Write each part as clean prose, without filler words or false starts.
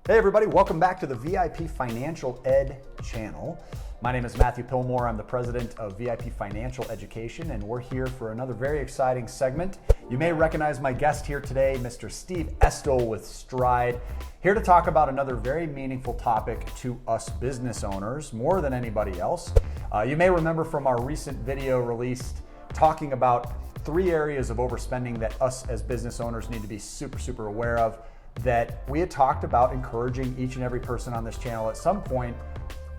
Hey everybody, welcome back to the VIP Financial Ed channel. My name is Matthew Pillmore. I'm the president of VIP Financial Education, and we're here for another very exciting segment. You may recognize my guest here today, Mr. Steve Estle of Stryde, here to talk about another very meaningful topic to us business owners, more than anybody else. You may remember from our recent video released talking about 3 areas of overspending that us as business owners need to be super aware of, that we had talked about encouraging each and every person on this channel at some point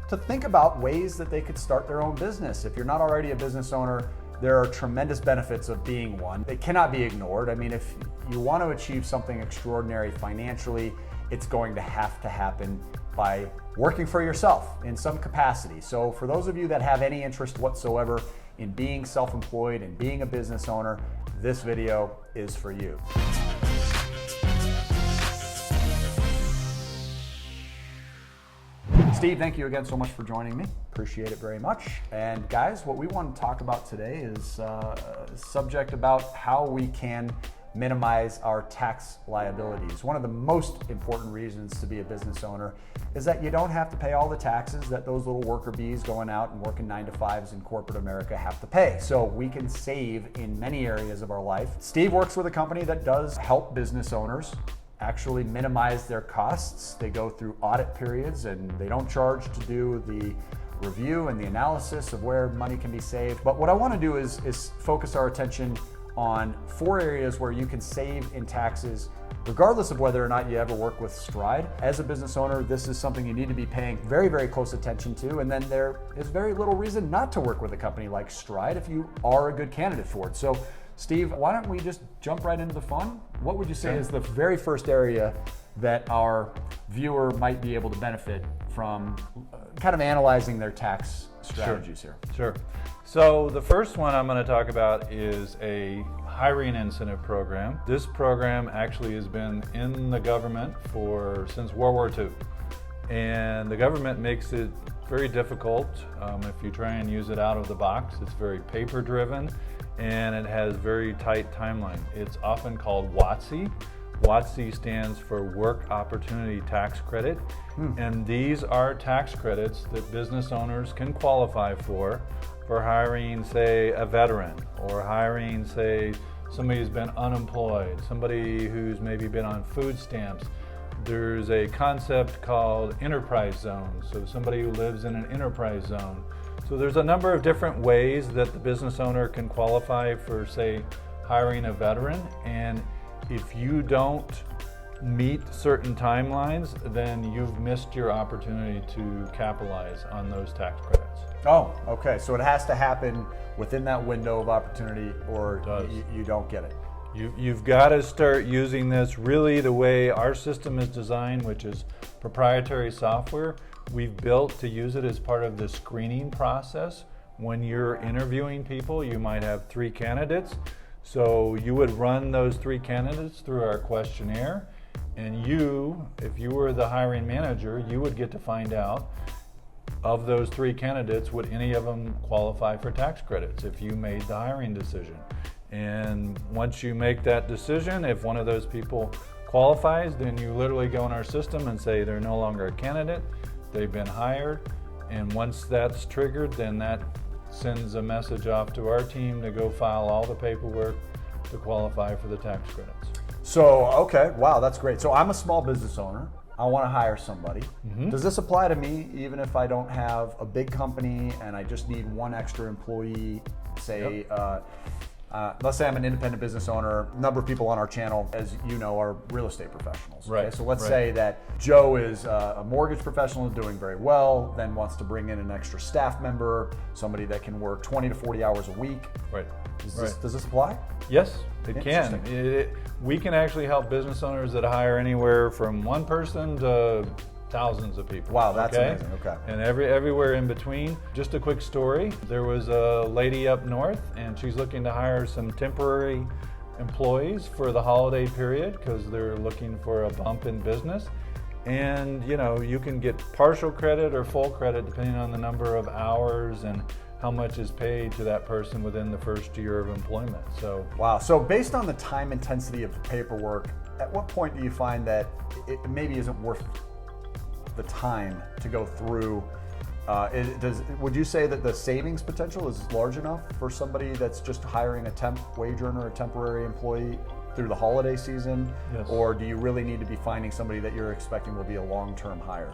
to think about ways that they could start their own business. If you're not already a business owner, there are tremendous benefits of being one. It cannot be ignored. I mean, if you want to achieve something extraordinary financially, it's going to happen by working for yourself in some capacity. So for those of you that have any interest whatsoever in being self-employed and being a business owner, this video is for you. Steve, thank you again so much for joining me. Appreciate it very much. And guys, what we want to talk about today is a subject about how we can minimize our tax liabilities. One of the most important reasons to be a business owner is that you don't have to pay all the taxes that those little worker bees going out and working 9-to-5s in corporate America have to pay. So we can save in many areas of our life. Steve works with a company that does help business owners actually minimize their costs. They go through audit periods and they don't charge to do the review and the analysis of where money can be saved. But what I want to do is focus our attention on 4 areas where you can save in taxes, regardless of whether or not you ever work with Stryde. As a business owner, this is something you need to be paying very close attention to. And then there is very little reason not to work with a company like Stryde if you are a good candidate for it. So Steve, why don't we just jump right into the fun? What would you say is the very first area that our viewer might be able to benefit from kind of analyzing their tax strategies here? Sure. So the first one I'm going to talk about is a hiring incentive program. This program actually has been in the government since World War II. And the government makes it very difficult if you try and use it out of the box. It's very paper driven and it has very tight timeline. It's often called WOTC. WOTC stands for Work Opportunity Tax Credit. And these are tax credits that business owners can qualify for hiring, say, a veteran, or hiring, say, somebody who's been unemployed, somebody who's maybe been on food stamps. There's a concept called enterprise zones, so somebody who lives in an enterprise zone. So there's a number of different ways that the business owner can qualify for, say, hiring a veteran. And if you don't meet certain timelines, then you've missed your opportunity to capitalize on those tax credits. Oh, okay. So it has to happen within that window of opportunity or you don't get it. You've got to start using this really the way our system is designed, which is proprietary software. We've built to use it as part of the screening process. When you're interviewing people, you might have 3 candidates. So you would run those 3 candidates through our questionnaire, and you, if you were the hiring manager, you would get to find out of those 3 candidates, would any of them qualify for tax credits if you made the hiring decision. And once you make that decision, if one of those people qualifies, then you literally go in our system and say they're no longer a candidate, they've been hired. And once that's triggered, then that sends a message off to our team to go file all the paperwork to qualify for the tax credits. So, okay, wow, that's great. So I'm a small business owner. I want to hire somebody. Does this apply to me even if I don't have a big company and I just need 1 extra employee, say, let's say I'm an independent business owner. A number of people on our channel, as you know, are real estate professionals. Right. Okay? So let's say that Joe is a mortgage professional doing very well, then wants to bring in an extra staff member, somebody that can work 20 to 40 hours a week. Right. Does this apply? Yes, it can. We can actually help business owners that hire anywhere from 1 person to thousands of people. Wow, that's amazing. Okay. And everywhere in between. Just a quick story. There was a lady up north and she's looking to hire some temporary employees for the holiday period because they're looking for a bump in business. And you can get partial credit or full credit depending on the number of hours and how much is paid to that person within the first year of employment. So wow. So based on the time intensity of the paperwork, at what point do you find that it maybe isn't worth the time to go through? Would you say that the savings potential is large enough for somebody that's just hiring a temp wage earner, a temporary employee through the holiday season? Yes. Or do you really need to be finding somebody that you're expecting will be a long-term hire?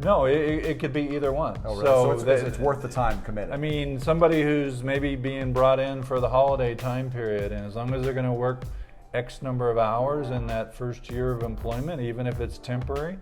No, it could be either one. Oh, really? So it's worth the time committed. I mean, somebody who's maybe being brought in for the holiday time period, and as long as they're going to work X number of hours in that first year of employment, even if it's temporary,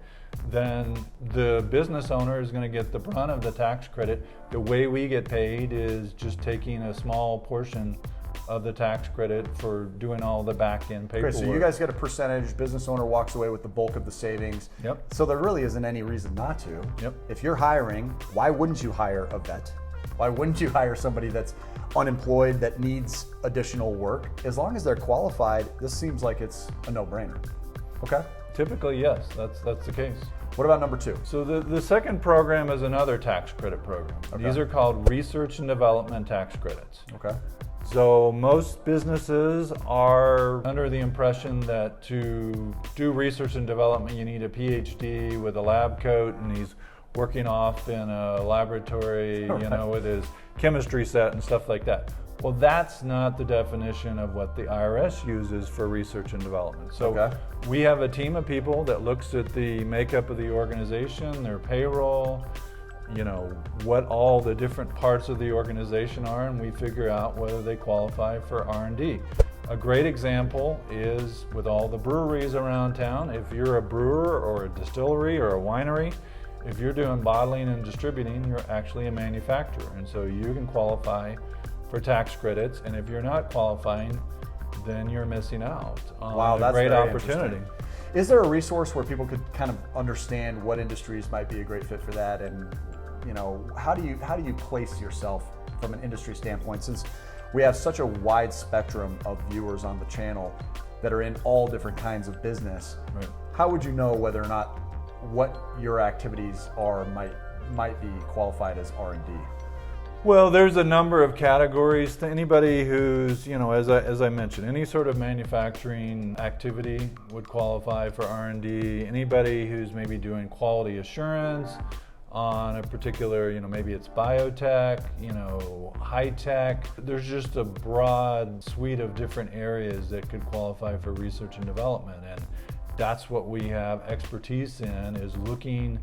then the business owner is going to get the brunt of the tax credit. The way we get paid is just taking a small portion of the tax credit for doing all the back-end paperwork. Okay, so you guys get a percentage, business owner walks away with the bulk of the savings. Yep. So there really isn't any reason not to. Yep. If you're hiring, why wouldn't you hire a vet? Why wouldn't you hire somebody that's unemployed that needs additional work? As long as they're qualified, this seems like it's a no-brainer. Okay? Typically, yes, that's the case. What about number two? So the second program is another tax credit program. Okay. These are called research and development tax credits. Okay. So most businesses are under the impression that to do research and development, you need a PhD with a lab coat, and he's working off in a laboratory, you know, with his chemistry set and stuff like that. Well, that's not the definition of what the IRS uses for research and development. So we have a team of people that looks at the makeup of the organization, their payroll, you know, what all the different parts of the organization are, and we figure out whether they qualify for R&D. A great example is with all the breweries around town. If you're a brewer or a distillery or a winery, if you're doing bottling and distributing, you're actually a manufacturer, and so you can qualify for tax credits, and if you're not qualifying, then you're missing out on a great opportunity. Is there a resource where people could kind of understand what industries might be a great fit for that, and you know, how do you place yourself from an industry standpoint, since we have such a wide spectrum of viewers on the channel that are in all different kinds of business? Right. How would you know whether or not what your activities are might be qualified as R&D? Well, there's a number of categories. To anybody who's, you know, as I mentioned, any sort of manufacturing activity would qualify for R&D. Anybody who's maybe doing quality assurance on a particular, you know, maybe it's biotech, you know, high tech. There's just a broad suite of different areas that could qualify for research and development, and that's what we have expertise in, is looking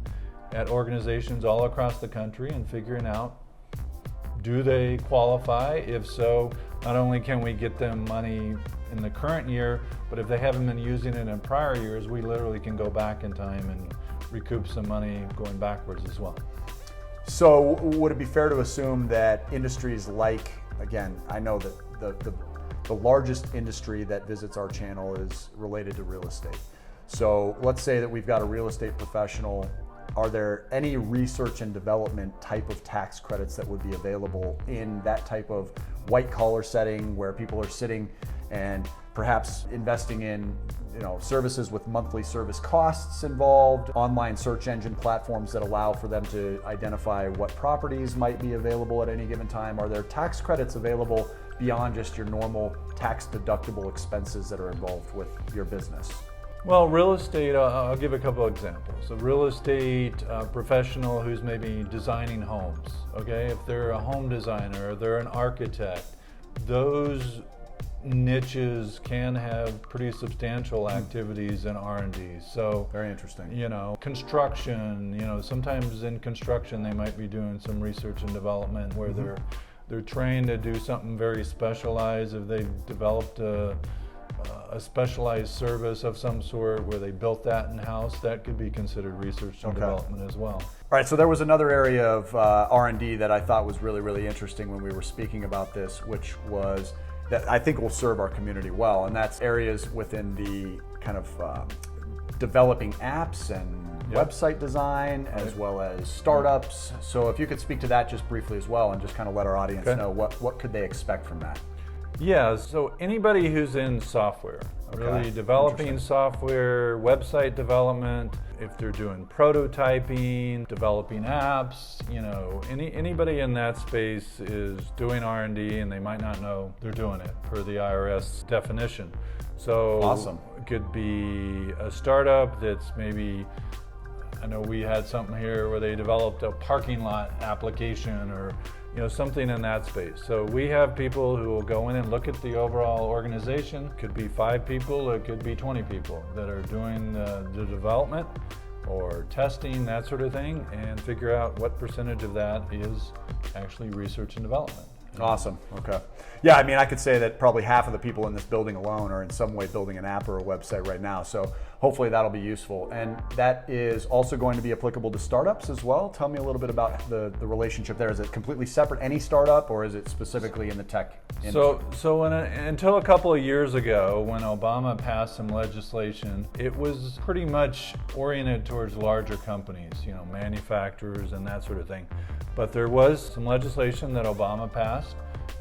at organizations all across the country and figuring out, do they qualify? If so, not only can we get them money in the current year, but if they haven't been using it in prior years, we literally can go back in time and recoup some money going backwards as well. So would it be fair to assume that industries like, again, I know that the largest industry that visits our channel is related to real estate. So let's say that we've got a real estate professional. Are there any research and development type of tax credits that would be available in that type of white collar setting where people are sitting and perhaps investing in, you know, services with monthly service costs involved, online search engine platforms that allow for them to identify what properties might be available at any given time? Are there tax credits available beyond just your normal tax deductible expenses that are involved with your business? Well, real estate, I'll give a couple examples. A real estate professional who's maybe designing homes, okay? If they're a home designer, or they're an architect, those niches can have pretty substantial activities in R&D. So very interesting. You know, construction, you know, sometimes in construction they might be doing some research and development where they're trained to do something very specialized. If they've developed a specialized service of some sort where they built that in-house, that could be considered research and development as well. All right, so there was another area of R&D that I thought was really, really interesting when we were speaking about this, which was that I think will serve our community well, and that's areas within the kind of developing apps and website design, as well as startups. So if you could speak to that just briefly as well, and just kind of let our audience know what could they expect from that. Yeah, so anybody who's in software, really developing software, website development, if they're doing prototyping, developing apps, you know, anybody in that space is doing R&D, and they might not know they're doing it per the IRS definition. So it could be a startup that's maybe I know we had something here where they developed a parking lot application or something in that space. So we have people who will go in and look at the overall organization. Could be 5 people, it could be 20 people that are doing the development or testing, that sort of thing, and figure out what percentage of that is actually research and development. Awesome. Okay. Yeah, I mean, I could say that probably half of the people in this building alone are in some way building an app or a website right now. So hopefully that'll be useful. And that is also going to be applicable to startups as well. Tell me a little bit about the relationship there. Is it completely separate, any startup, or is it specifically in the tech industry? So until a couple of years ago, when Obama passed some legislation, it was pretty much oriented towards larger companies, manufacturers and that sort of thing. But there was some legislation that Obama passed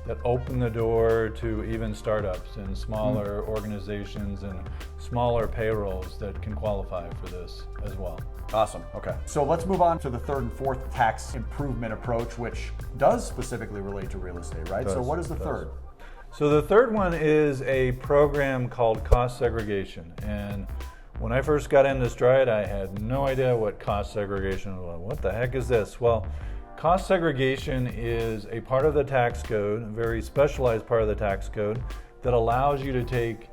that opened the door to even startups and smaller organizations and smaller payrolls that can qualify for this as well. Awesome. Okay. So let's move on to the third and fourth tax improvement approach, which does specifically relate to real estate, right? So what is the third? So the third one is a program called cost segregation. And when I first got into Stryde, I had no idea what cost segregation was. What the heck is this? Well, cost segregation is a part of the tax code, a very specialized part of the tax code, that allows you to take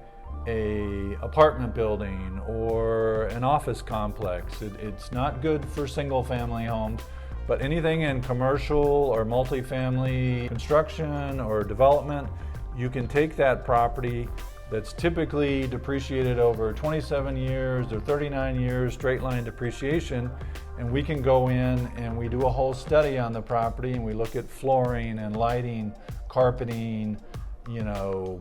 an apartment building or an office complex. It's not good for single family homes, but anything in commercial or multifamily construction or development, you can take that property that's typically depreciated over 27 years or 39 years, straight line depreciation, and we can go in and we do a whole study on the property and we look at flooring and lighting, carpeting,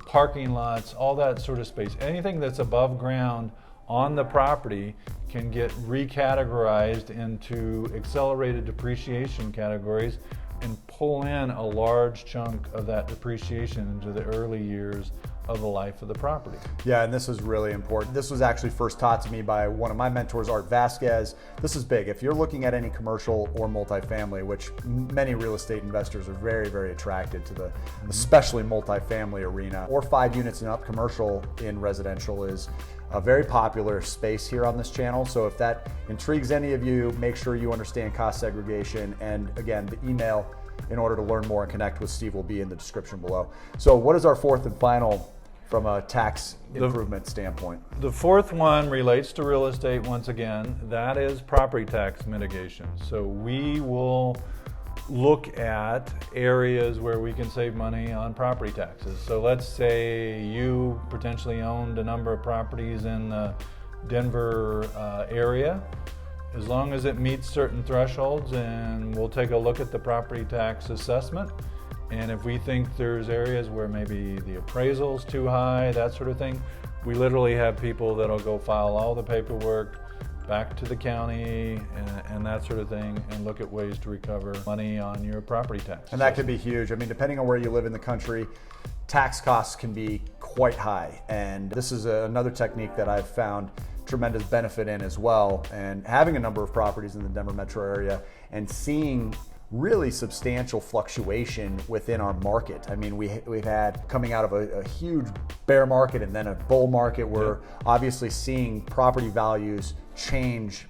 parking lots, all that sort of space. Anything that's above ground on the property can get recategorized into accelerated depreciation categories and pull in a large chunk of that depreciation into the early years of the life of the property. Yeah, and this is really important. This was actually first taught to me by one of my mentors, Art Vasquez. This is big. If you're looking at any commercial or multifamily, which many real estate investors are very, very attracted to the, especially multifamily arena, or 5 units and up commercial in residential is a very popular space here on this channel. So if that intrigues any of you, make sure you understand cost segregation. And again, the email in order to learn more and connect with Steve will be in the description below. So what is our fourth and final from a tax improvement standpoint? The fourth one relates to real estate once again. That is property tax mitigation. So we will look at areas where we can save money on property taxes. So let's say you potentially owned a number of properties in the Denver area. As long as it meets certain thresholds, and we'll take a look at the property tax assessment. And if we think there's areas where maybe the appraisal's too high, that sort of thing, we literally have people that'll go file all the paperwork back to the county and that sort of thing, and look at ways to recover money on your property tax. And that could be huge. I mean, depending on where you live in the country, tax costs can be quite high. And this is another technique that I've found tremendous benefit in as well. And having a number of properties in the Denver metro area and seeing really substantial fluctuation within our market. I mean, we've had coming out of a huge bear market and then a bull market, we're obviously seeing property values change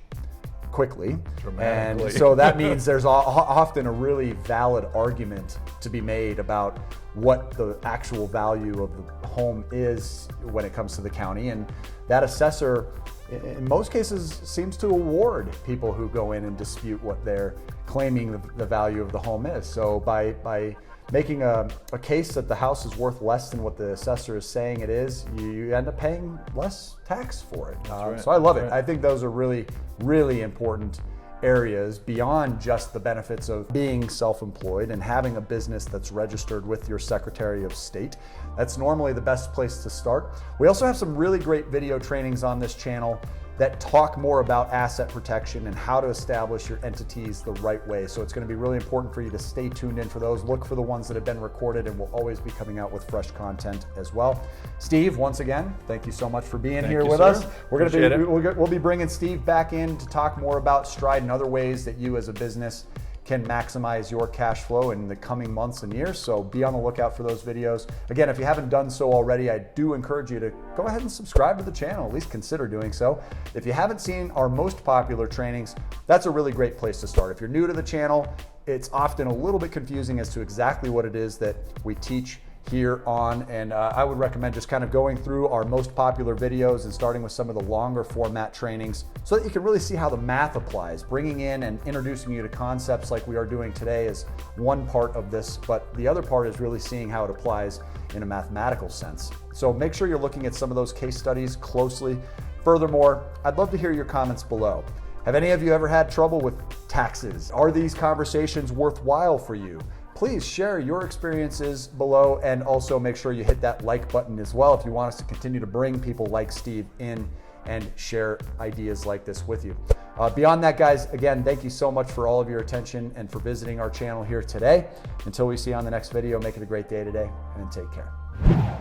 quickly. And so that means there's often a really valid argument to be made about what the actual value of the home is when it comes to the county. And that assessor, in most cases, seems to award people who go in and dispute what they're claiming the value of the home is. So by making a case that the house is worth less than what the assessor is saying it is, you end up paying less tax for it. Right. So I love it. I think those are really, really important areas beyond just the benefits of being self-employed and having a business that's registered with your Secretary of State. That's normally the best place to start. We also have some really great video trainings on this channel that talk more about asset protection and how to establish your entities the right way. So it's going to be really important for you to stay tuned in for those. Look for the ones that have been recorded, and we'll always be coming out with fresh content as well. Steve, once again, thank you so much for being here with us. We'll be bringing Steve back in to talk more about Stryde and other ways that you as a business can maximize your cash flow in the coming months and years. So be on the lookout for those videos. Again, if you haven't done so already, I do encourage you to go ahead and subscribe to the channel, at least consider doing so. If you haven't seen our most popular trainings, that's a really great place to start. If you're new to the channel, it's often a little bit confusing as to exactly what it is that we teach here on, and I would recommend just kind of going through our most popular videos and starting with some of the longer format trainings so that you can really see how the math applies. Bringing in and introducing you to concepts like we are doing today is one part of this, but the other part is really seeing how it applies in a mathematical sense. So make sure you're looking at some of those case studies closely. Furthermore, I'd love to hear your comments below. Have any of you ever had trouble with taxes? Are these conversations worthwhile for you? Please share your experiences below, and also make sure you hit that like button as well if you want us to continue to bring people like Steve in and share ideas like this with you. Beyond that, guys, again, thank you so much for all of your attention and for visiting our channel here today. Until we see you on the next video, make it a great day today and take care.